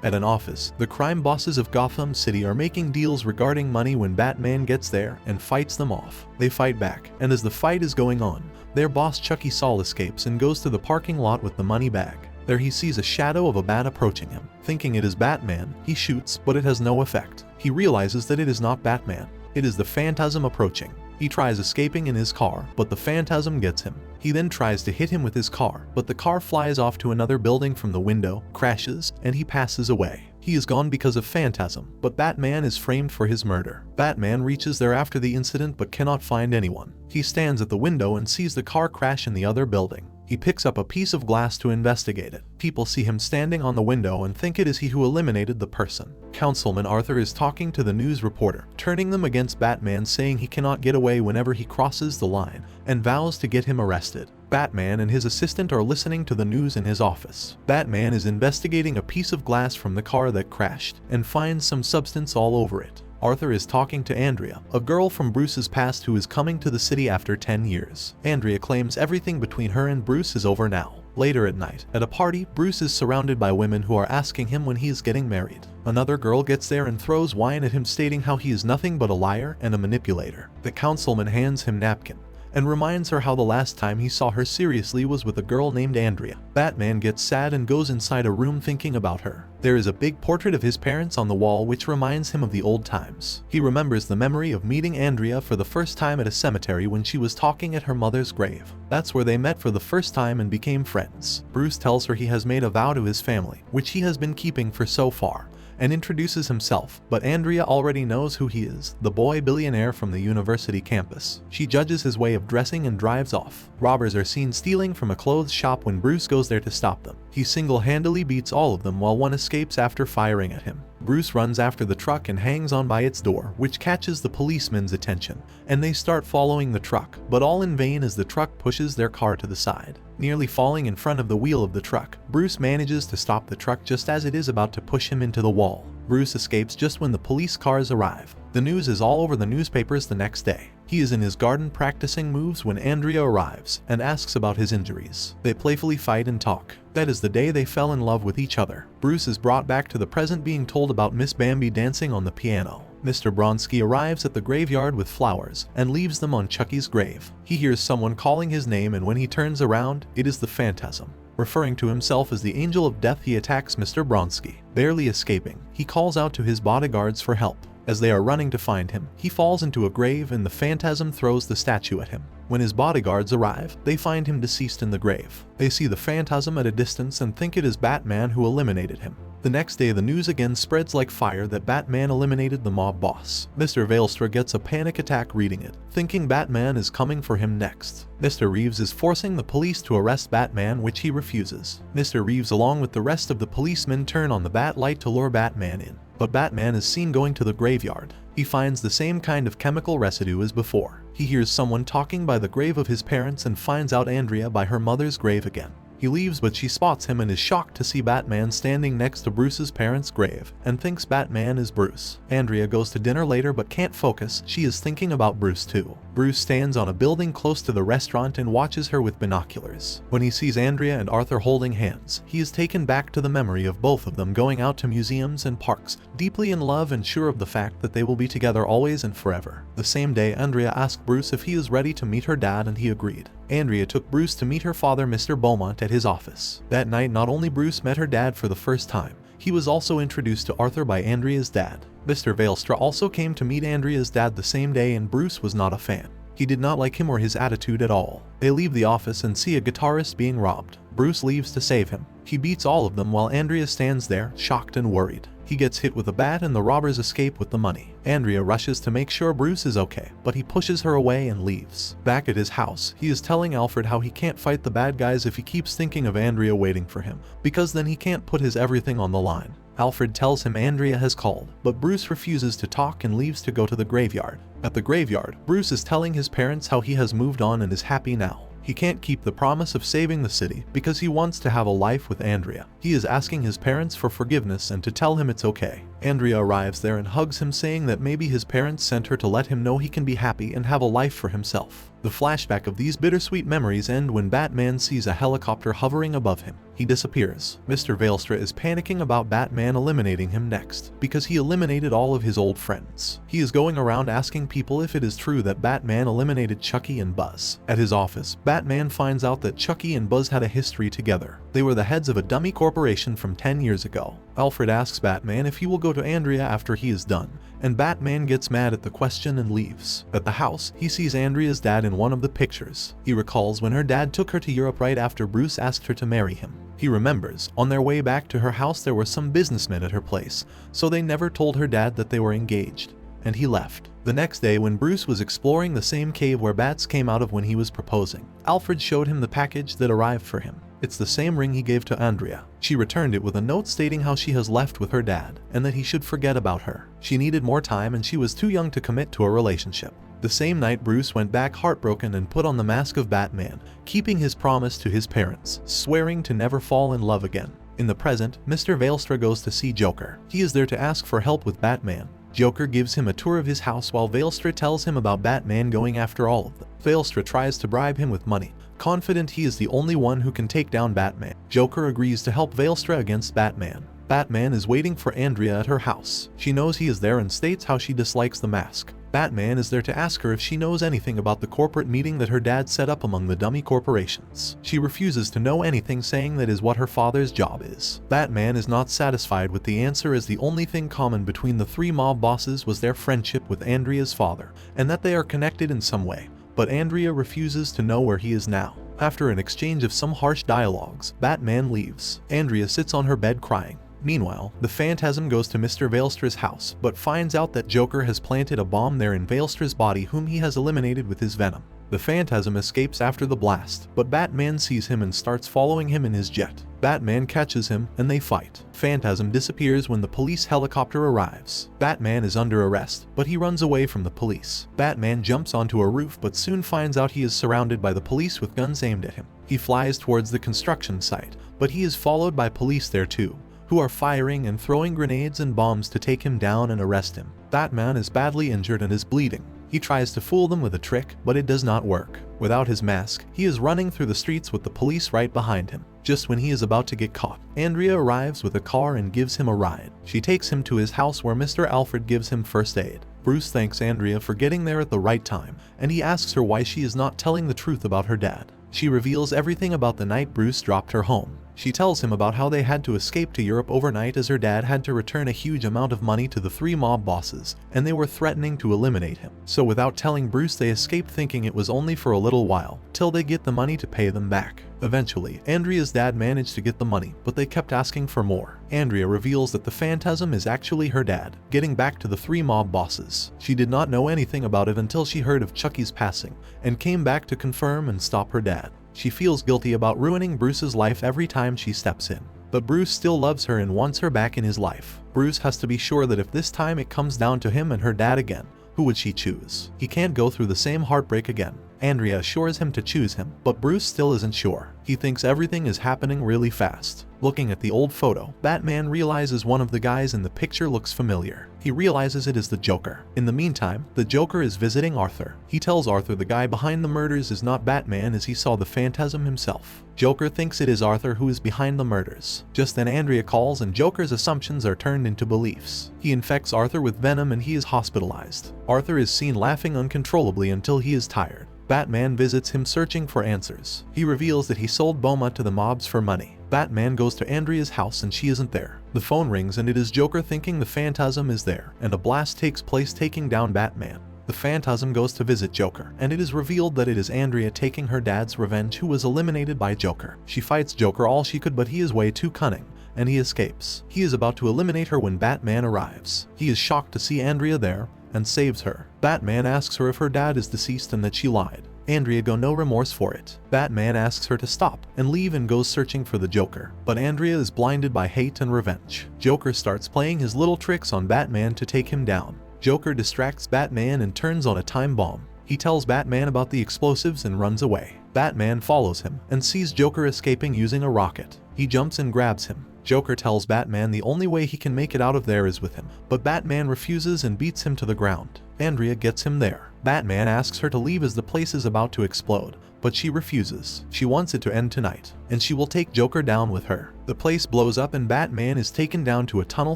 At an office, the crime bosses of Gotham City are making deals regarding money when Batman gets there and fights them off. They fight back, and as the fight is going on, their boss Chucky Saul escapes and goes to the parking lot with the money bag. There he sees a shadow of a bat approaching him. Thinking it is Batman, he shoots, but it has no effect. He realizes that it is not Batman. It is the Phantasm approaching. He tries escaping in his car, but the Phantasm gets him. He then tries to hit him with his car, but the car flies off to another building from the window, crashes, and he passes away. He is gone because of Phantasm, but Batman is framed for his murder. Batman reaches there after the incident but cannot find anyone. He stands at the window and sees the car crash in the other building. He picks up a piece of glass to investigate it. People see him standing on the window and think it is he who eliminated the person. Councilman Arthur is talking to the news reporter, turning them against Batman, saying he cannot get away whenever he crosses the line, and vows to get him arrested. Batman and his assistant are listening to the news in his office. Batman is investigating a piece of glass from the car that crashed, and finds some substance all over it. Arthur is talking to Andrea, a girl from Bruce's past who is coming to the city after 10 years. Andrea claims everything between her and Bruce is over now. Later at night, at a party, Bruce is surrounded by women who are asking him when he is getting married. Another girl gets there and throws wine at him, stating how he is nothing but a liar and a manipulator. The councilman hands him a napkin and reminds her how the last time he saw her seriously was with a girl named Andrea. Batman gets sad and goes inside a room thinking about her. There is a big portrait of his parents on the wall which reminds him of the old times. He remembers the memory of meeting Andrea for the first time at a cemetery when she was talking at her mother's grave. That's where they met for the first time and became friends. Bruce tells her he has made a vow to his family, which he has been keeping for so far, and introduces himself, but Andrea already knows who he is, the boy billionaire from the university campus. She judges his way of dressing and drives off. Robbers are seen stealing from a clothes shop when Bruce goes there to stop them. He single-handedly beats all of them while one escapes after firing at him. Bruce runs after the truck and hangs on by its door, which catches the policemen's attention, and they start following the truck, but all in vain as the truck pushes their car to the side. Nearly falling in front of the wheel of the truck, Bruce manages to stop the truck just as it is about to push him into the wall. Bruce escapes just when the police cars arrive. The news is all over the newspapers the next day. He is in his garden practicing moves when Andrea arrives and asks about his injuries. They playfully fight and talk. That is the day they fell in love with each other. Bruce is brought back to the present, being told about Miss Bambi dancing on the piano. Mr. Bronski arrives at the graveyard with flowers and leaves them on Chucky's grave. He hears someone calling his name, and when he turns around, it is the Phantasm. Referring to himself as the Angel of Death, he attacks Mr. Bronski. Barely escaping, he calls out to his bodyguards for help. As they are running to find him, he falls into a grave and the Phantasm throws the statue at him. When his bodyguards arrive, they find him deceased in the grave. They see the Phantasm at a distance and think it is Batman who eliminated him. The next day, the news again spreads like fire that Batman eliminated the mob boss. Mr. Veilstra gets a panic attack reading it, thinking Batman is coming for him next. Mr. Reeves is forcing the police to arrest Batman, which he refuses. Mr. Reeves along with the rest of the policemen turn on the bat light to lure Batman in, but Batman is seen going to the graveyard. He finds the same kind of chemical residue as before. He hears someone talking by the grave of his parents and finds out Andrea by her mother's grave again. He leaves, but she spots him and is shocked to see Batman standing next to Bruce's parents' grave and thinks Batman is Bruce. Andrea goes to dinner later but can't focus. She is thinking about Bruce too. Bruce stands on a building close to the restaurant and watches her with binoculars. When he sees Andrea and Arthur holding hands, he is taken back to the memory of both of them going out to museums and parks, deeply in love and sure of the fact that they will be together always and forever. The same day, Andrea asked Bruce if he is ready to meet her dad, and he agreed. Andrea took Bruce to meet her father, Mr. Beaumont, at his office. That night, not only Bruce met her dad for the first time, he was also introduced to Arthur by Andrea's dad. Mr. Veilstra also came to meet Andrea's dad the same day, and Bruce was not a fan. He did not like him or his attitude at all. They leave the office and see a guitarist being robbed. Bruce leaves to save him. He beats all of them while Andrea stands there, shocked and worried. He gets hit with a bat and the robbers escape with the money. Andrea rushes to make sure Bruce is okay, but he pushes her away and leaves. Back at his house, he is telling Alfred how he can't fight the bad guys if he keeps thinking of Andrea waiting for him, because then he can't put his everything on the line. Alfred tells him Andrea has called, but Bruce refuses to talk and leaves to go to the graveyard. At the graveyard, Bruce is telling his parents how he has moved on and is happy now. He can't keep the promise of saving the city because he wants to have a life with Andrea. He is asking his parents for forgiveness and to tell him it's okay. Andrea arrives there and hugs him, saying that maybe his parents sent her to let him know he can be happy and have a life for himself. The flashback of these bittersweet memories end when Batman sees a helicopter hovering above him. He disappears. Mr. Veilstra is panicking about Batman eliminating him next, because he eliminated all of his old friends. He is going around asking people if it is true that Batman eliminated Chucky and Buzz. At his office, Batman finds out that Chucky and Buzz had a history together. They were the heads of a dummy corporation from 10 years ago. Alfred asks Batman if he will go to Andrea after he is done, and Batman gets mad at the question and leaves. At the house, he sees Andrea's dad in one of the pictures. He recalls when her dad took her to Europe right after Bruce asked her to marry him. He remembers, on their way back to her house there were some businessmen at her place, so they never told her dad that they were engaged, and he left. The next day, when Bruce was exploring the same cave where bats came out of when he was proposing, Alfred showed him the package that arrived for him. It's the same ring he gave to Andrea. She returned it with a note stating how she has left with her dad, and that he should forget about her. She needed more time and she was too young to commit to a relationship. The same night, Bruce went back heartbroken and put on the mask of Batman, keeping his promise to his parents, swearing to never fall in love again. In the present, Mr. Veilstra goes to see Joker. He is there to ask for help with Batman. Joker gives him a tour of his house while Veilstra tells him about Batman going after all of them. Veilstra tries to bribe him with money, confident he is the only one who can take down Batman. Joker agrees to help Veilstra against Batman. Batman is waiting for Andrea at her house. She knows he is there and states how she dislikes the mask. Batman is there to ask her if she knows anything about the corporate meeting that her dad set up among the dummy corporations. She refuses to know anything, saying that is what her father's job is. Batman is not satisfied with the answer, as the only thing common between the three mob bosses was their friendship with Andrea's father, and that they are connected in some way. But Andrea refuses to know where he is now. After an exchange of some harsh dialogues, Batman leaves. Andrea sits on her bed crying. Meanwhile, the Phantasm goes to Mr. Veilstra's house, but finds out that Joker has planted a bomb there in Veilstra's body, whom he has eliminated with his venom. The Phantasm escapes after the blast, but Batman sees him and starts following him in his jet. Batman catches him, and they fight. Phantasm disappears when the police helicopter arrives. Batman is under arrest, but he runs away from the police. Batman jumps onto a roof, but soon finds out he is surrounded by the police with guns aimed at him. He flies towards the construction site, but he is followed by police there too, who are firing and throwing grenades and bombs to take him down and arrest him. Batman is badly injured and is bleeding. He tries to fool them with a trick, but it does not work. Without his mask, he is running through the streets with the police right behind him. Just when he is about to get caught, Andrea arrives with a car and gives him a ride. She takes him to his house where Mr. Alfred gives him first aid. Bruce thanks Andrea for getting there at the right time, and he asks her why she is not telling the truth about her dad. She reveals everything about the night Bruce dropped her home. She tells him about how they had to escape to Europe overnight, as her dad had to return a huge amount of money to the three mob bosses, and they were threatening to eliminate him. So without telling Bruce, they escaped, thinking it was only for a little while, till they get the money to pay them back. Eventually, Andrea's dad managed to get the money, but they kept asking for more. Andrea reveals that the Phantasm is actually her dad, getting back to the three mob bosses. She did not know anything about it until she heard of Chucky's passing, and came back to confirm and stop her dad. She feels guilty about ruining Bruce's life every time she steps in, but Bruce still loves her and wants her back in his life. Bruce has to be sure that if this time it comes down to him and her dad again, who would she choose? He can't go through the same heartbreak again. Andrea assures him to choose him, but Bruce still isn't sure. He thinks everything is happening really fast. Looking at the old photo, Batman realizes one of the guys in the picture looks familiar. He realizes it is the Joker. In the meantime, the Joker is visiting Arthur. He tells Arthur the guy behind the murders is not Batman, as he saw the Phantasm himself. Joker thinks it is Arthur who is behind the murders. Just then Andrea calls and Joker's assumptions are turned into beliefs. He infects Arthur with venom and he is hospitalized. Arthur is seen laughing uncontrollably until he is tired. Batman visits him searching for answers. He reveals that he sold Boma to the mobs for money. Batman goes to Andrea's house and she isn't there. The phone rings and it is Joker, thinking the Phantasm is there, and a blast takes place taking down Batman. The Phantasm goes to visit Joker, and it is revealed that it is Andrea taking her dad's revenge, who was eliminated by Joker. She fights Joker all she could, but he is way too cunning, and he escapes. He is about to eliminate her when Batman arrives. He is shocked to see Andrea there, and saves her. Batman asks her if her dad is deceased and that she lied. Andrea goes no remorse for it. Batman asks her to stop and leave and goes searching for the Joker, but Andrea is blinded by hate and revenge. Joker starts playing his little tricks on Batman to take him down. Joker distracts Batman and turns on a time bomb. He tells Batman about the explosives and runs away. Batman follows him and sees Joker escaping using a rocket. He jumps and grabs him. Joker tells Batman the only way he can make it out of there is with him, but Batman refuses and beats him to the ground. Andrea gets him there. Batman asks her to leave as the place is about to explode, but she refuses. She wants it to end tonight, and she will take Joker down with her. The place blows up and Batman is taken down to a tunnel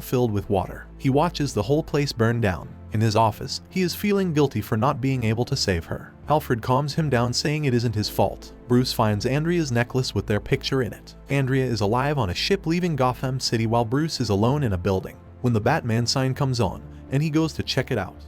filled with water. He watches the whole place burn down. In his office, he is feeling guilty for not being able to save her. Alfred calms him down, saying it isn't his fault. Bruce finds Andrea's necklace with their picture in it. Andrea is alive on a ship leaving Gotham City while Bruce is alone in a building when the Batman sign comes on, and he goes to check it out.